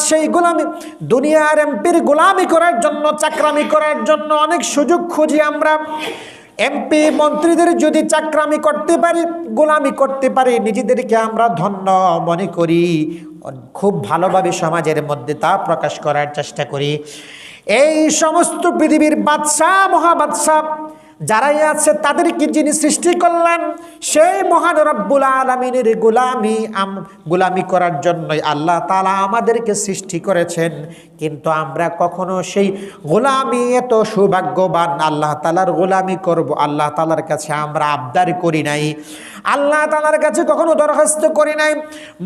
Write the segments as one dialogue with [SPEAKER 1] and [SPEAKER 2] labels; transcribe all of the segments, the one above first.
[SPEAKER 1] সেই গোলামি, দুনিয়ার এমপির গোলামি করার জন্য, চাকরামি করার জন্য অনেক সুযোগ খুঁজি আমরা। এমপি মন্ত্রীদের যদি চাকরামি করতে পারি, গোলামি করতে পারি, নিজেদেরকে আমরা ধন্য মনে করি, খুব ভালোভাবে সমাজের মধ্যে তা প্রকাশ করার চেষ্টা করি। এই সমস্ত পৃথিবীর বাদশাহ, মহাবাদশাহ যারাই আছে, তাদেরকে যিনি সৃষ্টি করলেন, সেই মহান রব্বুল আলামিনের গোলামি করার জন্যই আল্লাহ তাআলা আমাদেরকে সৃষ্টি করেছেন। কিন্তু আমরা কখনো সেই গোলামি, এত সৌভাগ্যবান আল্লাহ তাআলার গোলামি করব, আল্লাহ তাআলার কাছে আমরা আবদার করি নাই, আল্লাহ তাআলার কাছে কখনো দরখাস্ত করি নাই।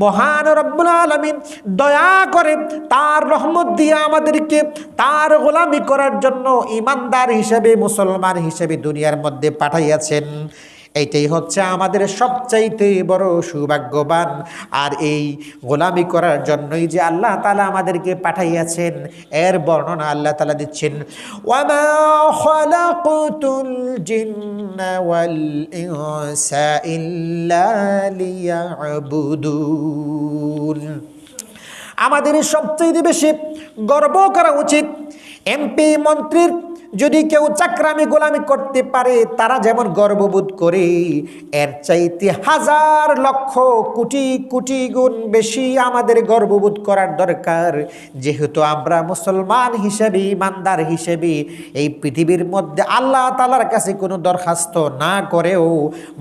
[SPEAKER 1] মহান রব্বুল আলামিন দয়া করে তার রহমত দিয়ে আমাদেরকে তার গোলামি করার জন্য ঈমানদার হিসেবে, মুসলমান হিসেবে দুনিয়ার মধ্যে পাঠাইয়াছেন। এইটাই হচ্ছে আমাদের সবচাইতে বড় সৌভাগ্যবান। আর এই গোলামি করার জন্যই যে আল্লাহ তাআলা আমাদেরকে পাঠাইয়াছেন, এর বর্ণনা আল্লাহ তাআলা দিচ্ছেন, ওয়ামা খালাকতুল জিন্না ওয়াল ইনসা ইল্লা লিয়াবুদুন। আমাদের সবচেয়ে বেশি গর্ব করা উচিত, এমপি মন্ত্রীর যদি কেউ চাকরামি গোলামি করতে পারে, তারা যেমন গর্ববোধ করে, এর চাইতে হাজার লক্ষ কোটি কোটি গুণ বেশি আমাদের গর্ববোধ করার দরকার। যেহেতু আমরা মুসলমান হিসেবে, ইমানদার হিসেবে এই পৃথিবীর মধ্যে আল্লাহ তাআলার কাছে কোনো দরখাস্ত না করেও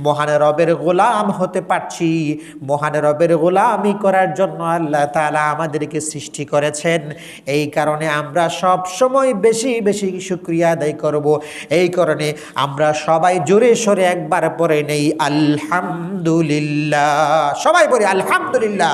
[SPEAKER 1] মহান রবের গোলাম হতে পারছি। মহান রবের গোলামি করার জন্য আল্লাহ তাআলা আমাদেরকে সৃষ্টি করেছেন। এই কারণে আমরা সব সময় বেশি বেশি শুকরিয়া আদায় করব। এই কারণে আমরা সবাই জোরে সোরে একবার পড়ে নেই আলহামদুলিল্লাহ, সবাই বলি আলহামদুলিল্লাহ।